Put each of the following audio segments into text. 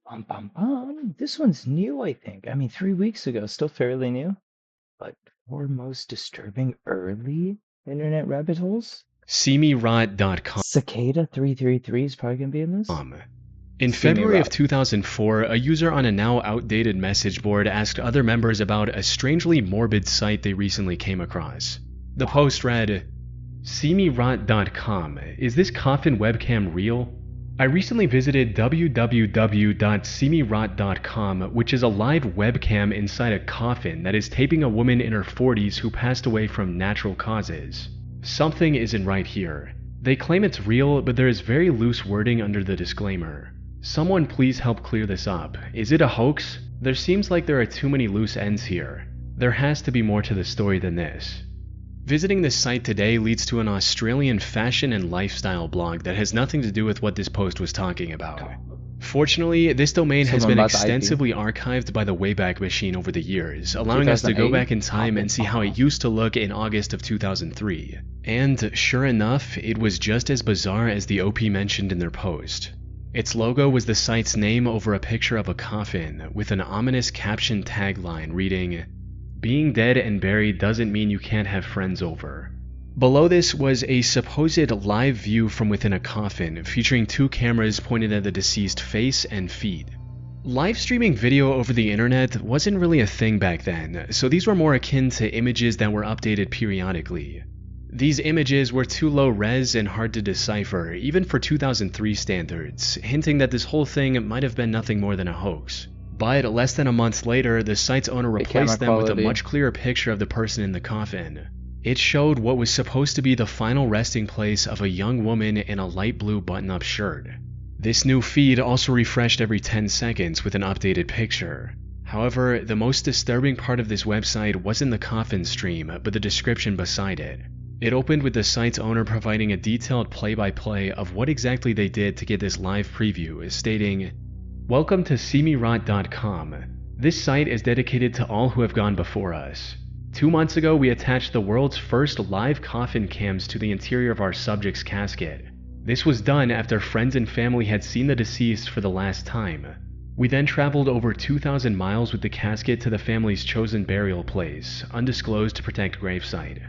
Bum, bum, bum. This one's new, I think. I mean, 3 weeks ago, still fairly new. But four most disturbing early internet rabbit holes? SeeMeRot.com. Cicada 333 is probably going to be in this. In See me February of rot. 2004, a user on a now outdated message board asked other members about a strangely morbid site they recently came across. The post read, SeeMeRot.com. Is this coffin webcam real? I recently visited www.seemerot.com, which is a live webcam inside a coffin that is taping a woman in her 40s who passed away from natural causes. Something isn't right here. They claim it's real, but there is very loose wording under the disclaimer. Someone please help clear this up. Is it a hoax? There seems like there are too many loose ends here. There has to be more to the story than this. Visiting this site today leads to an Australian fashion and lifestyle blog that has nothing to do with what this post was talking about. Fortunately, this domain has been extensively archived by the Wayback Machine over the years, allowing us to go back in time and see how it used to look in August of 2003. And sure enough, it was just as bizarre as the OP mentioned in their post. Its logo was the site's name over a picture of a coffin, with an ominous caption tagline reading, "Being dead and buried doesn't mean you can't have friends over." Below this was a supposed live view from within a coffin, featuring two cameras pointed at the deceased face and feet. Live streaming video over the internet wasn't really a thing back then, so these were more akin to images that were updated periodically. These images were too low res and hard to decipher, even for 2003 standards, hinting that this whole thing might have been nothing more than a hoax. But less than a month later, the site's owner replaced them with a much clearer picture of the person in the coffin. It showed what was supposed to be the final resting place of a young woman in a light blue button-up shirt. This new feed also refreshed every 10 seconds with an updated picture. However, the most disturbing part of this website wasn't the coffin stream, but the description beside it. It opened with the site's owner providing a detailed play-by-play of what exactly they did to get this live preview, stating, "Welcome to SeeMeRot.com. This site is dedicated to all who have gone before us. 2 months ago, we attached the world's first live coffin cams to the interior of our subject's casket. This was done after friends and family had seen the deceased for the last time. We then traveled over 2,000 miles with the casket to the family's chosen burial place, undisclosed to protect gravesite.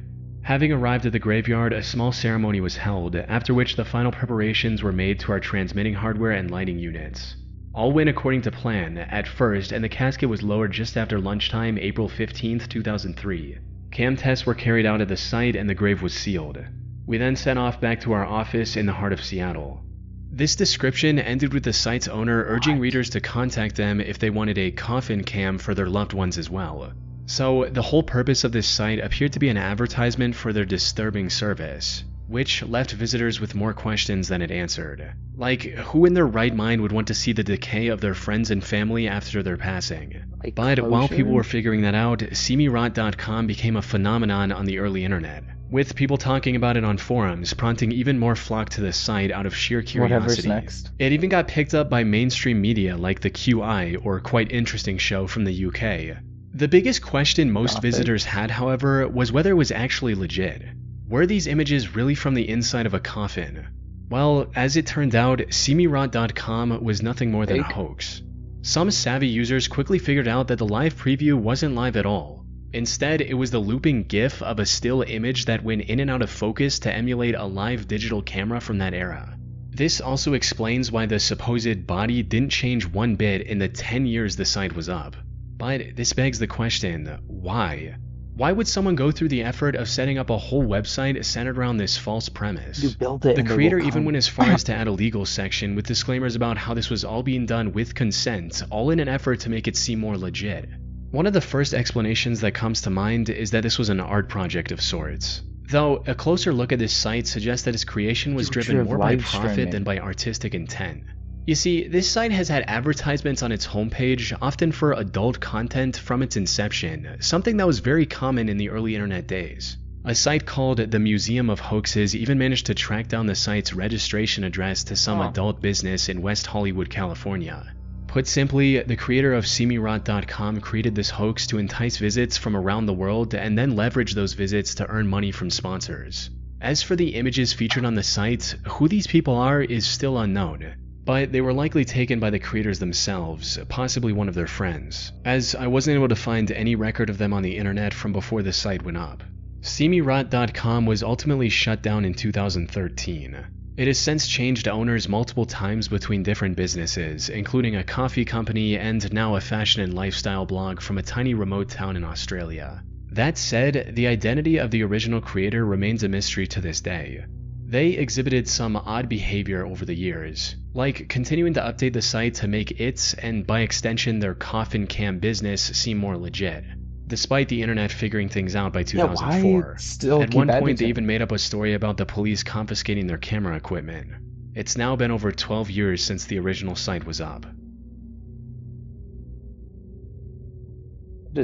Having arrived at the graveyard, a small ceremony was held, after which the final preparations were made to our transmitting hardware and lighting units. All went according to plan at first, and the casket was lowered just after lunchtime, April 15th, 2003. Cam tests were carried out at the site and the grave was sealed. We then set off back to our office in the heart of Seattle." This description ended with the site's owner urging readers to contact them if they wanted a coffin cam for their loved ones as well. So the whole purpose of this site appeared to be an advertisement for their disturbing service, which left visitors with more questions than it answered. Like, who in their right mind would want to see the decay of their friends and family after their passing? But while people were figuring that out, SeeMeRot.com became a phenomenon on the early internet, with people talking about it on forums, prompting even more flock to the site out of sheer curiosity. It even got picked up by mainstream media like the QI, or Quite Interesting show from the UK. The biggest question most visitors had, however, was whether it was actually legit. Were these images really from the inside of a coffin? Well, as it turned out, SeeMeRot.com was nothing more than a hoax. Some savvy users quickly figured out that the live preview wasn't live at all. Instead, it was the looping GIF of a still image that went in and out of focus to emulate a live digital camera from that era. This also explains why the supposed body didn't change one bit in the 10 years the site was up. But this begs the question, why? Why would someone go through the effort of setting up a whole website centered around this false premise? The creator even went as far as to add a legal section with disclaimers about how this was all being done with consent, all in an effort to make it seem more legit. One of the first explanations that comes to mind is that this was an art project of sorts. Though, a closer look at this site suggests that its creation was driven more by profit than by artistic intent. You see, this site has had advertisements on its homepage, often for adult content from its inception, something that was very common in the early internet days. A site called the Museum of Hoaxes even managed to track down the site's registration address to some adult business in West Hollywood, California. Put simply, the creator of SeeMeRot.com created this hoax to entice visits from around the world and then leverage those visits to earn money from sponsors. As for the images featured on the site, who these people are is still unknown. but they were likely taken by the creators themselves, possibly one of their friends, as I wasn't able to find any record of them on the internet from before the site went up. SeeMeRot.com was ultimately shut down in 2013. It has since changed owners multiple times between different businesses, including a coffee company and now a fashion and lifestyle blog from a tiny remote town in Australia. That said, the identity of the original creator remains a mystery to this day. They exhibited some odd behavior over the years, like continuing to update the site to make its, and by extension their coffin cam business, seem more legit. Despite the internet figuring things out by 2004, at one point they even made up a story about the police confiscating their camera equipment. It's now been over 12 years since the original site was up.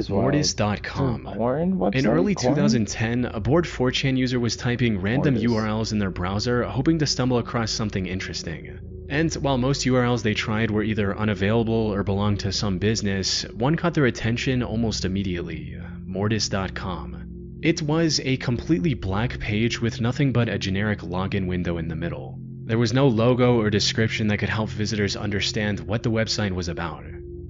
Mortis.com. In early 2010, a bored 4chan user was typing random URLs in their browser, hoping to stumble across something interesting. And while most URLs they tried were either unavailable or belonged to some business, one caught their attention almost immediately: Mortis.com. It was a completely black page with nothing but a generic login window in the middle. There was no logo or description that could help visitors understand what the website was about.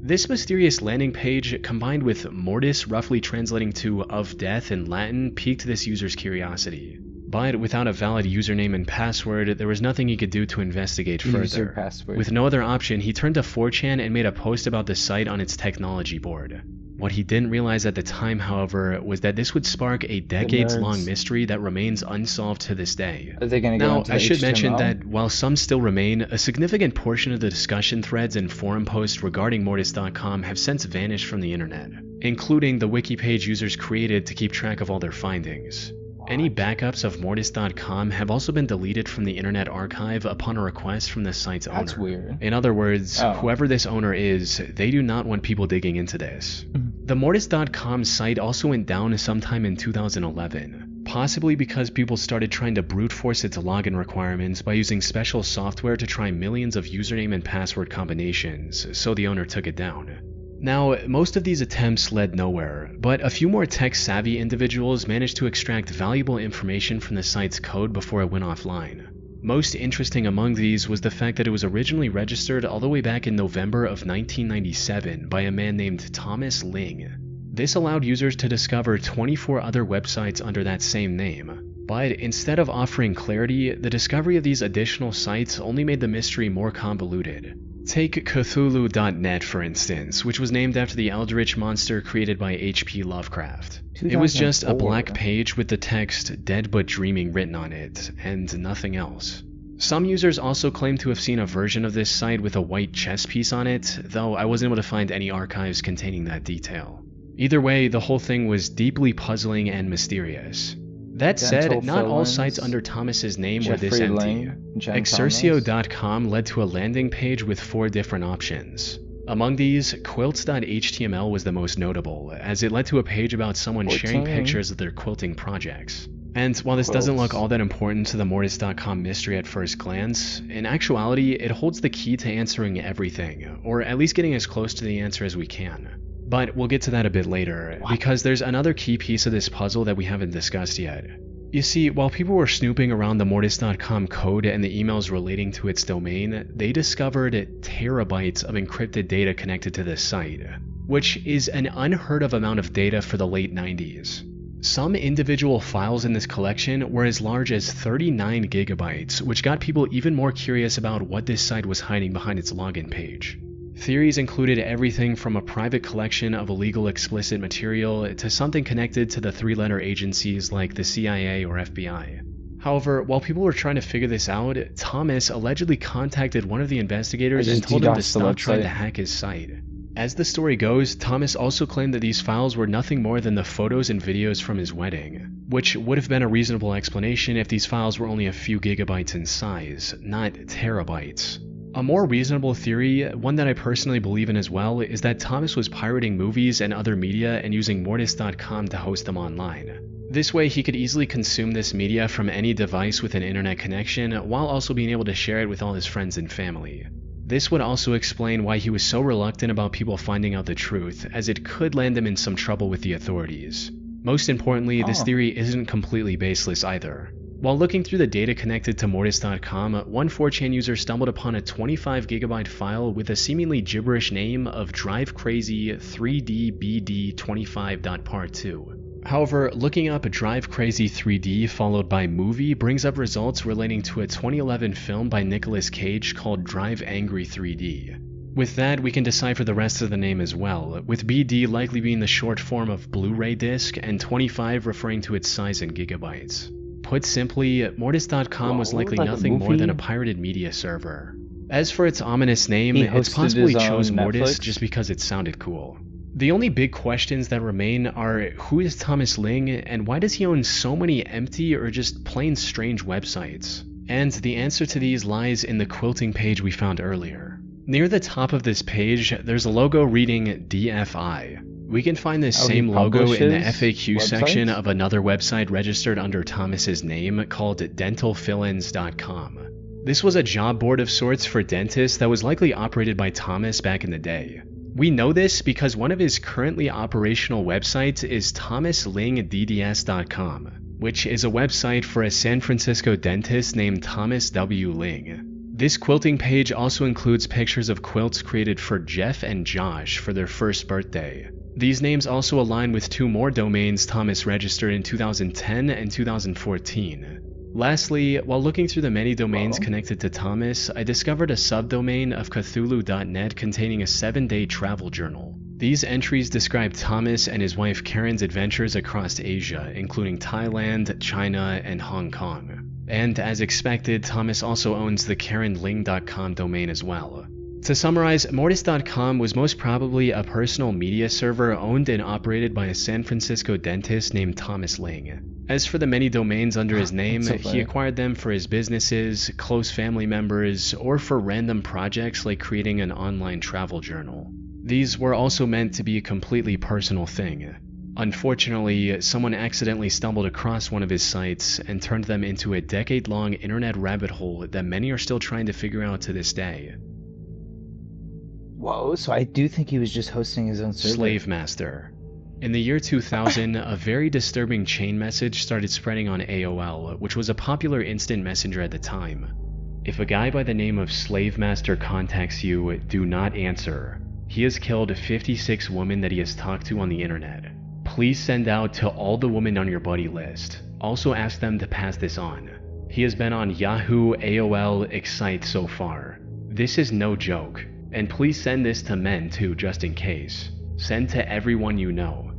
This mysterious landing page, combined with Mortis roughly translating to "of death" in Latin, piqued this user's curiosity. But without a valid username and password, there was nothing he could do to investigate further. With no other option, he turned to 4chan and made a post about the site on its technology board. What he didn't realize at the time, however, was that this would spark a decades-long mystery that remains unsolved to this day. Now, I should mention that while some still remain, a significant portion of the discussion threads and forum posts regarding Mortis.com have since vanished from the internet, including the wiki page users created to keep track of all their findings. Any backups of Mortis.com have also been deleted from the Internet Archive upon a request from the site's owner. That's weird. In other words, whoever this owner is, they do not want people digging into this. The Mortis.com site also went down sometime in 2011, possibly because people started trying to brute force its login requirements by using special software to try millions of username and password combinations, so the owner took it down. Now, most of these attempts led nowhere, but a few more tech-savvy individuals managed to extract valuable information from the site's code before it went offline. Most interesting among these was the fact that it was originally registered all the way back in November of 1997 by a man named Thomas Ling. This allowed users to discover 24 other websites under that same name. But instead of offering clarity, the discovery of these additional sites only made the mystery more convoluted. Take Cthulhu.net for instance, which was named after the eldritch monster created by H.P. Lovecraft. It was just a black page with the text "Dead but Dreaming" written on it, and nothing else. Some users also claim to have seen a version of this site with a white chess piece on it, though I wasn't able to find any archives containing that detail. Either way, the whole thing was deeply puzzling and mysterious. That said, not all sites under Thomas's name were this empty. Exercio.com led to a landing page with 4 different options. Among these, quilts.html was the most notable, as it led to a page about someone sharing pictures of their quilting projects. And while this doesn't look all that important to the Mortis.com mystery at first glance, in actuality, it holds the key to answering everything, or at least getting as close to the answer as we can. But we'll get to that a bit later, because there's another key piece of this puzzle that we haven't discussed yet. You see, while people were snooping around the Mortis.com code and the emails relating to its domain, they discovered terabytes of encrypted data connected to this site, which is an unheard of amount of data for the late 90s. Some individual files in this collection were as large as 39 gigabytes, which got people even more curious about what this site was hiding behind its login page. Theories included everything from a private collection of illegal explicit material to something connected to the 3-letter agencies like the CIA or FBI. However, while people were trying to figure this out, Thomas allegedly contacted one of the investigators and told him to stop trying to hack his site. As the story goes, Thomas also claimed that these files were nothing more than the photos and videos from his wedding, which would have been a reasonable explanation if these files were only a few gigabytes in size, not terabytes. A more reasonable theory, one that I personally believe in as well, is that Thomas was pirating movies and other media and using Mortis.com to host them online. This way he could easily consume this media from any device with an internet connection, while also being able to share it with all his friends and family. This would also explain why he was so reluctant about people finding out the truth, as it could land him in some trouble with the authorities. Most importantly, this theory isn't completely baseless either. While looking through the data connected to Mortis.com, one 4chan user stumbled upon a 25GB file with a seemingly gibberish name of Drive Crazy 3DBD25.part2. However, looking up Drive Crazy 3D followed by movie brings up results relating to a 2011 film by Nicolas Cage called Drive Angry 3D. With that, we can decipher the rest of the name as well, with BD likely being the short form of Blu-ray disc and 25 referring to its size in gigabytes. Put simply, Mortis.com was likely like nothing more than a pirated media server. As for its ominous name, He it's hosted possible he his chose own Mortis Netflix? just because it sounded cool. The only big questions that remain are who is Thomas Ling and why does he own so many empty or just plain strange websites? And the answer to these lies in the quilting page we found earlier. Near the top of this page, there's a logo reading DFI. We can find this same logo in the FAQ section of another website registered under Thomas's name called dentalfillins.com. This was a job board of sorts for dentists that was likely operated by Thomas back in the day. We know this because one of his currently operational websites is thomaslingdds.com, which is a website for a San Francisco dentist named Thomas W. Ling. This quilting page also includes pictures of quilts created for Jeff and Josh for their first birthday. These names also align with two more domains Thomas registered in 2010 and 2014. Lastly, while looking through the many domains connected to Thomas, I discovered a subdomain of Cthulhu.net containing a 7-day travel journal. These entries describe Thomas and his wife Karen's adventures across Asia, including Thailand, China, and Hong Kong. And as expected, Thomas also owns the KarenLing.com domain as well. To summarize, Mortis.com was most probably a personal media server owned and operated by a San Francisco dentist named Thomas Ling. As for the many domains under his name, he acquired them for his businesses, close family members, or for random projects like creating an online travel journal. These were also meant to be a completely personal thing. Unfortunately, someone accidentally stumbled across one of his sites and turned them into a decade-long internet rabbit hole that many are still trying to figure out to this day. Whoa, so I do think he was just hosting his own server. Slave Master. In the year 2000, a very disturbing chain message started spreading on AOL, which was a popular instant messenger at the time. If a guy by the name of Slave Master contacts you, do not answer. He has killed 56 women that he has talked to on the internet. Please send out to all the women on your buddy list. Also ask them to pass this on. He has been on Yahoo, AOL, Excite so far. This is no joke. And please send this to men too, just in case. Send to everyone you know.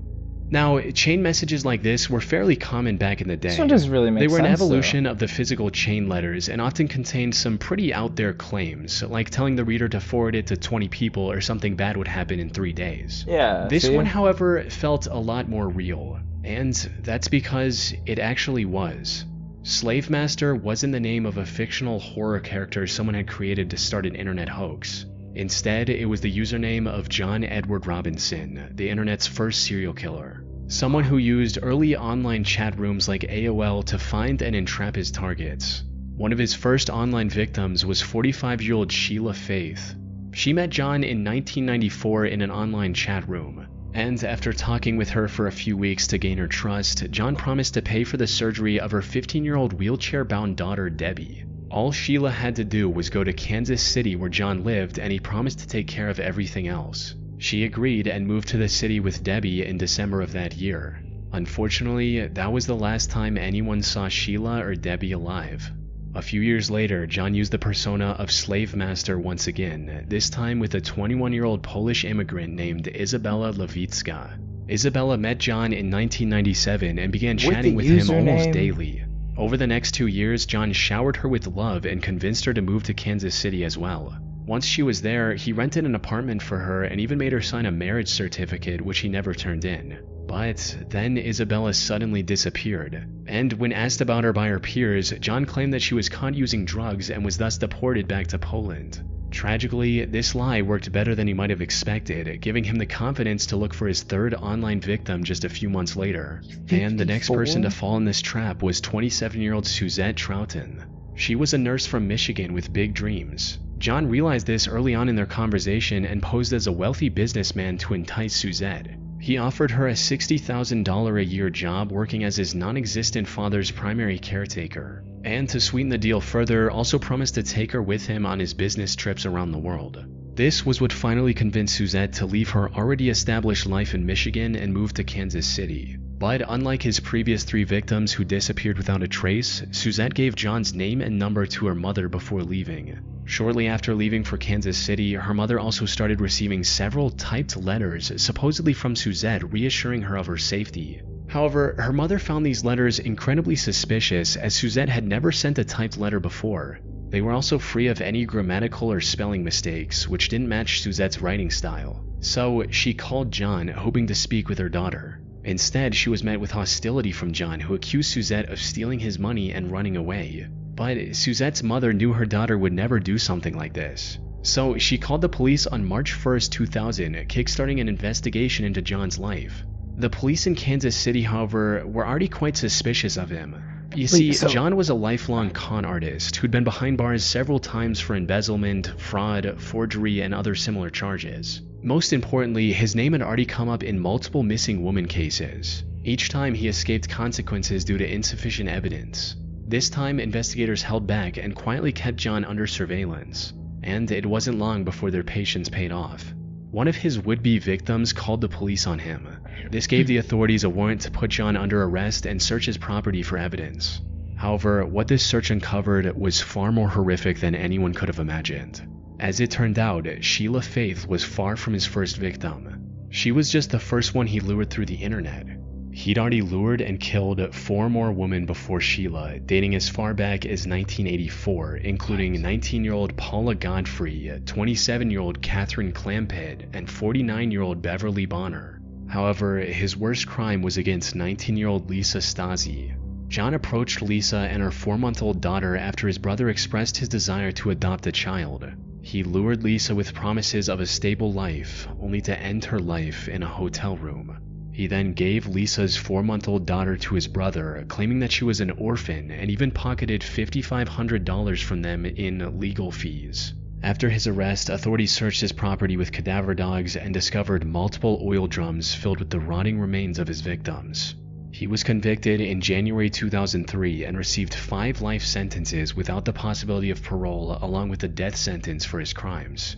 Now, chain messages like this were fairly common back in the day. This one doesn't really make sense. They were an evolution of the physical chain letters and often contained some pretty out there claims, like telling the reader to forward it to 20 people or something bad would happen in 3 days. Yeah. This one, however, felt a lot more real, and that's because it actually was. Slave Master wasn't the name of a fictional horror character someone had created to start an internet hoax. Instead, it was the username of John Edward Robinson, the internet's first serial killer. Someone who used early online chat rooms like AOL to find and entrap his targets. One of his first online victims was 45-year-old Sheila Faith. She met John in 1994 in an online chat room, and after talking with her for a few weeks to gain her trust, John promised to pay for the surgery of her 15-year-old wheelchair-bound daughter, Debbie. All Sheila had to do was go to Kansas City where John lived, and he promised to take care of everything else. She agreed and moved to the city with Debbie in December of that year. Unfortunately, that was the last time anyone saw Sheila or Debbie alive. A few years later, John used the persona of Slave Master once again, this time with a 21-year-old Polish immigrant named Izabela Lewicka. Izabela met John in 1997 and began chatting with him almost daily. Over the next 2 years, John showered her with love and convinced her to move to Kansas City as well. Once she was there, he rented an apartment for her and even made her sign a marriage certificate, which he never turned in. But then Izabela suddenly disappeared, and when asked about her by her peers, John claimed that she was caught using drugs and was thus deported back to Poland. Tragically, this lie worked better than he might have expected, giving him the confidence to look for his third online victim just a few months later. 54? And the next person to fall in this trap was 27-year-old Suzette Troughton. She was a nurse from Michigan with big dreams. John realized this early on in their conversation and posed as a wealthy businessman to entice Suzette. He offered her a $60,000 a year job working as his non-existent father's primary caretaker, and to sweeten the deal further, also promised to take her with him on his business trips around the world. This was what finally convinced Suzette to leave her already established life in Michigan and move to Kansas City. But unlike his previous 3 victims who disappeared without a trace, Suzette gave John's name and number to her mother before leaving. Shortly after leaving for Kansas City, her mother also started receiving several typed letters, supposedly from Suzette, reassuring her of her safety. However, her mother found these letters incredibly suspicious, as Suzette had never sent a typed letter before. They were also free of any grammatical or spelling mistakes, which didn't match Suzette's writing style. So she called John, hoping to speak with her daughter. Instead, she was met with hostility from John, who accused Suzette of stealing his money and running away. But Suzette's mother knew her daughter would never do something like this. So she called the police on March 1st, 2000, kickstarting an investigation into John's life. The police in Kansas City, however, were already quite suspicious of him. You see, John was a lifelong con artist who'd been behind bars several times for embezzlement, fraud, forgery, and other similar charges. Most importantly, his name had already come up in multiple missing woman cases. Each time he escaped consequences due to insufficient evidence. This time, investigators held back and quietly kept John under surveillance. And it wasn't long before their patience paid off. One of his would-be victims called the police on him. This gave the authorities a warrant to put John under arrest and search his property for evidence. However, what this search uncovered was far more horrific than anyone could have imagined. As it turned out, Sheila Faith was far from his first victim. She was just the first one he lured through the internet. He'd already lured and killed 4 more women before Sheila, dating as far back as 1984, including 19-year-old Paula Godfrey, 27-year-old Catherine Clampett, and 49-year-old Beverly Bonner. However, his worst crime was against 19-year-old Lisa Stasi. John approached Lisa and her 4-month-old daughter after his brother expressed his desire to adopt a child. He lured Lisa with promises of a stable life, only to end her life in a hotel room. He then gave Lisa's 4-month-old daughter to his brother, claiming that she was an orphan, and even pocketed $5,500 from them in legal fees. After his arrest, authorities searched his property with cadaver dogs and discovered multiple oil drums filled with the rotting remains of his victims. He was convicted in January 2003 and received 5 life sentences without the possibility of parole, along with a death sentence for his crimes.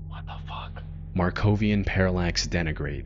What the fuck? Markovian parallax denigrate.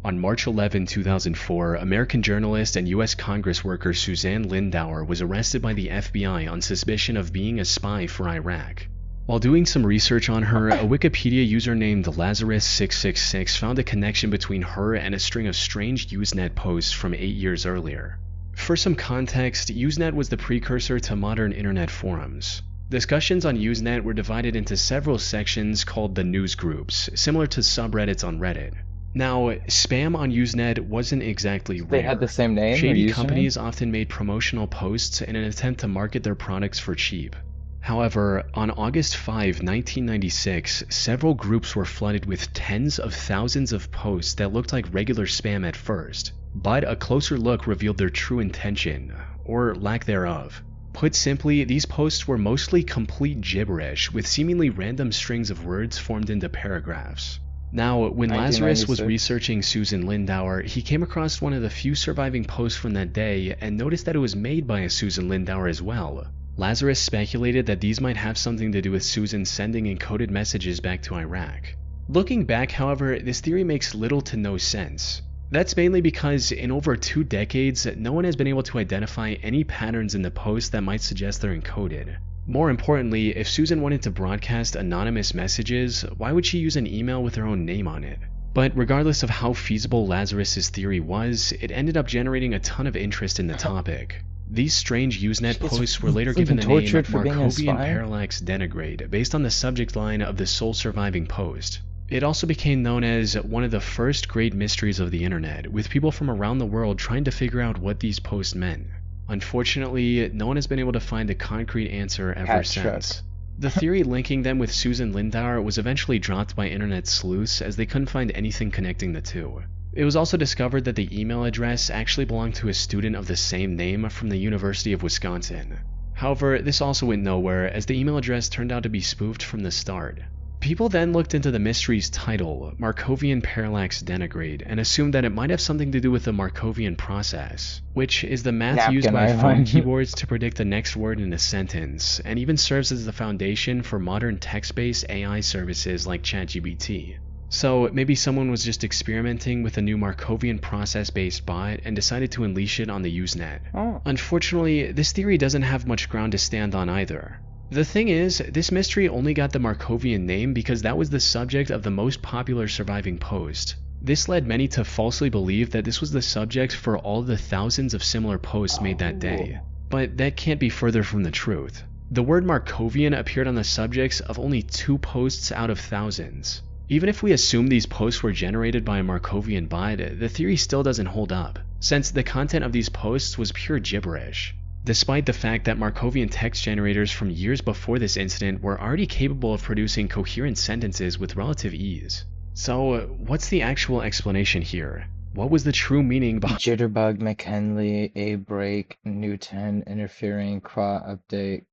On March 11, 2004, American journalist and U.S. Congress worker Suzanne Lindauer was arrested by the FBI on suspicion of being a spy for Iraq. While doing some research on her, a Wikipedia user named Lazarus666 found a connection between her and a string of strange Usenet posts from 8 years earlier. For some context, Usenet was the precursor to modern internet forums. Discussions on Usenet were divided into several sections called the news groups, similar to subreddits on Reddit. Now, spam on Usenet wasn't exactly rare. They had the same name? Shady companies often made promotional posts in an attempt to market their products for cheap. However, on August 5, 1996, several groups were flooded with tens of thousands of posts that looked like regular spam at first, but a closer look revealed their true intention, or lack thereof. Put simply, these posts were mostly complete gibberish, with seemingly random strings of words formed into paragraphs. Now, when Lazarus was researching Susan Lindauer, he came across one of the few surviving posts from that day and noticed that it was made by a Susan Lindauer as well. Lazarus speculated that these might have something to do with Susan sending encoded messages back to Iraq. Looking back, however, this theory makes little to no sense. That's mainly because in over 2 decades, no one has been able to identify any patterns in the posts that might suggest they're encoded. More importantly, if Susan wanted to broadcast anonymous messages, why would she use an email with her own name on it? But regardless of how feasible Lazarus's theory was, it ended up generating a ton of interest in the topic. These strange Usenet posts were later given the name Markovian parallax denigrate, based on the subject line of the sole surviving post. It also became known as one of the first great mysteries of the internet, with people from around the world trying to figure out what these posts meant. Unfortunately, no one has been able to find a concrete answer ever since. The theory linking them with Susan Lindauer was eventually dropped by internet sleuths, as they couldn't find anything connecting the two. It was also discovered that the email address actually belonged to a student of the same name from the University of Wisconsin. However, this also went nowhere, as the email address turned out to be spoofed from the start. People then looked into the mystery's title, Markovian Parallax Denigrate, and assumed that it might have something to do with the Markovian process, which is the math used Napkin by phone Island. keyboards to predict the next word in a sentence, and even serves as the foundation for modern text-based AI services like ChatGPT. So maybe someone was just experimenting with a new Markovian process-based bot and decided to unleash it on the Usenet. Oh. Unfortunately, this theory doesn't have much ground to stand on either. The thing is, this mystery only got the Markovian name because that was the subject of the most popular surviving post. This led many to falsely believe that this was the subject for all the thousands of similar posts made that day. But that can't be further from the truth. The word Markovian appeared on the subjects of only 2 posts out of thousands. Even if we assume these posts were generated by a Markovian bot, the theory still doesn't hold up, since the content of these posts was pure gibberish. Despite the fact that Markovian text generators from years before this incident were already capable of producing coherent sentences with relative ease. So, what's the actual explanation here? What was the true meaning behind Jitterbug, McKinley, A break, Newton, interfering, Qua update,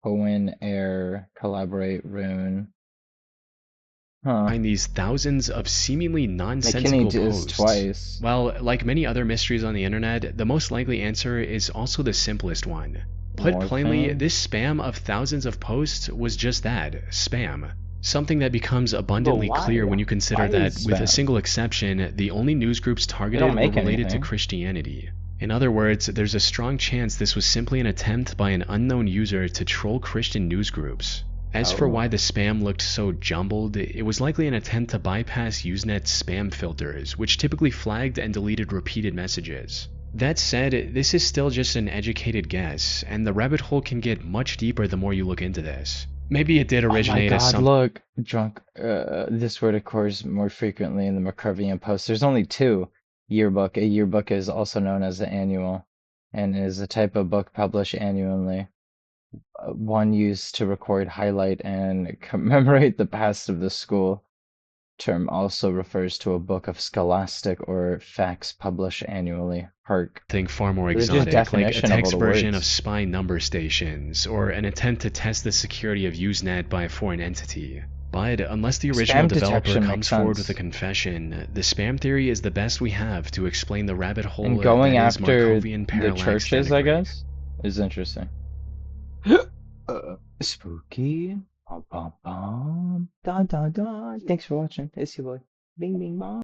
Cohen, error, collaborate, rune. Huh. these thousands of seemingly McKinney nonsensical is posts? twice. Well, like many other mysteries on the internet, the most likely answer is also the simplest one. Put plainly, Morphine? this spam of thousands of posts was just that, spam. Something that becomes abundantly But why? clear when you consider Why that, is with a spam? single exception, the only news groups targeted were make related to anything. Christianity. In other words, there's a strong chance this was simply an attempt by an unknown user to troll Christian news groups. As for Oh. why the spam looked so jumbled, it was likely an attempt to bypass Usenet's spam filters, which typically flagged and deleted repeated messages. That said, this is still just an educated guess, and the rabbit hole can get much deeper the more you look into this. Maybe it did originate Oh my as god, some look! Drunk. This word occurs more frequently in the Markovian post. There's only 2. Yearbook. A yearbook is also known as the annual, and is a type of book published annually. One used to record, highlight, and commemorate the past of the school. Term also refers to a book of scholastic or facts published annually. Hark. thing far more So there's just exotic, like a definition of all text the version of words. spy number stations, or an attempt to test the security of Usenet by a foreign entity. But unless the original Spam developer detection comes makes forward with a sense. confession, the spam theory is the best we have to explain the rabbit hole And going that is after Markovian the parallax churches, I denigrate. guess, is interesting. Spooky. Bum, bum, bum. Dun, dun, dun. Thanks for watching. It's your boy. Bing, bing, bong.